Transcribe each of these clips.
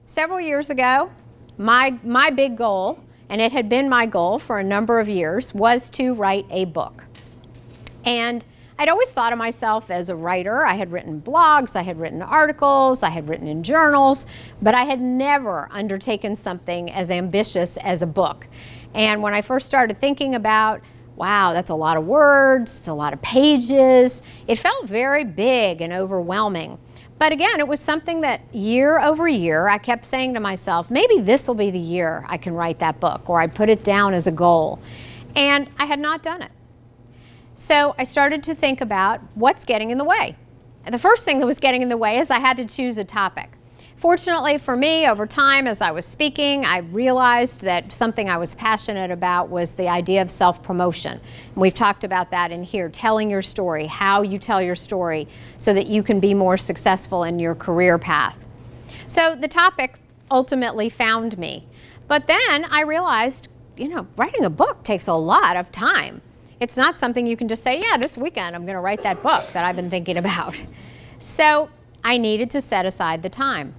Several years ago, my big goal, and it had been my goal for a number of years, was to write a book. And I'd always thought of myself as a writer. I had written blogs, I had written articles, I had written in journals, but I had never undertaken something as ambitious as a book. And when I first started thinking about, wow, that's a lot of words, it's a lot of pages, it felt very big and overwhelming. But again, it was something that year over year, I kept saying to myself, maybe this will be the year I can write that book, or I'd put it down as a goal. And I had not done it. So I started to think about what's getting in the way. And the first thing that was getting in the way is I had to choose a topic. Fortunately for me, over time as I was speaking, I realized that something I was passionate about was the idea of self-promotion. And we've talked about that in here, telling your story, how you tell your story so that you can be more successful in your career path. So the topic ultimately found me. But then I realized, writing a book takes a lot of time. It's not something you can just say, yeah, this weekend I'm going to write that book that I've been thinking about. So I needed to set aside the time.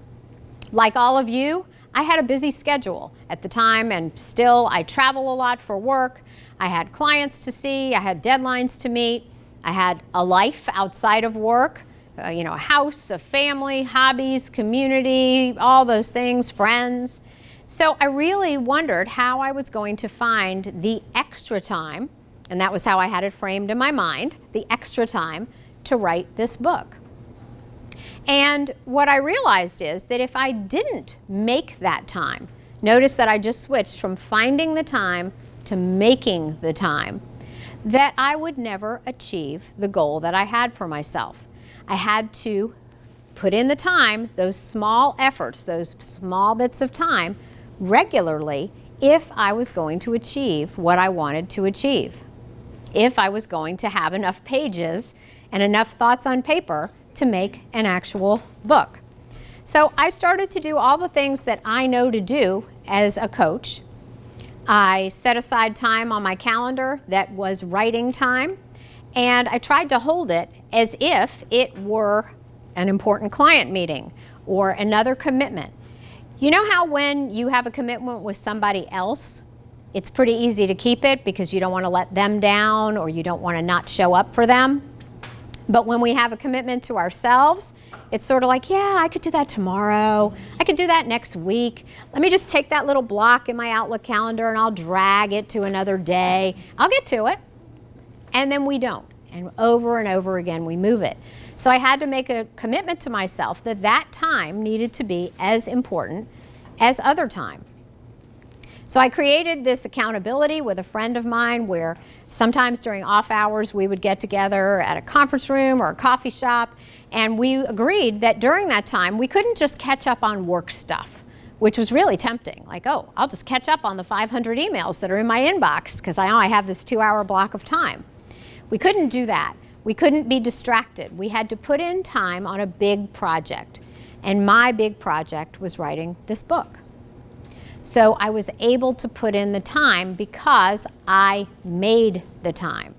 Like all of you, I had a busy schedule at the time, and still I travel a lot for work. I had clients to see, I had deadlines to meet, I had a life outside of work, a house, a family, hobbies, community, all those things, friends. So I really wondered how I was going to find the extra time, and that was how I had it framed in my mind, the extra time to write this book. And what I realized is that if I didn't make that time, notice that I just switched from finding the time to making the time, that I would never achieve the goal that I had for myself. I had to put in the time, those small efforts, those small bits of time, regularly if I was going to achieve what I wanted to achieve. If I was going to have enough pages and enough thoughts on paper to make an actual book. So I started to do all the things that I know to do as a coach. I set aside time on my calendar that was writing time, and I tried to hold it as if it were an important client meeting or another commitment. You know how when you have a commitment with somebody else, it's pretty easy to keep it because you don't want to let them down or you don't want to not show up for them? But when we have a commitment to ourselves, it's sort of like, yeah, I could do that tomorrow. I could do that next week. Let me just take that little block in my Outlook calendar and I'll drag it to another day. I'll get to it. And then we don't. And over again, we move it. So I had to make a commitment to myself that that time needed to be as important as other time. So I created this accountability with a friend of mine where sometimes during off hours we would get together at a conference room or a coffee shop, and we agreed that during that time we couldn't just catch up on work stuff, which was really tempting. Like, oh, I'll just catch up on the 500 emails that are in my inbox because I know I have this 2-hour block of time. We couldn't do that. We couldn't be distracted. We had to put in time on a big project, and my big project was writing this book. So I was able to put in the time because I made the time.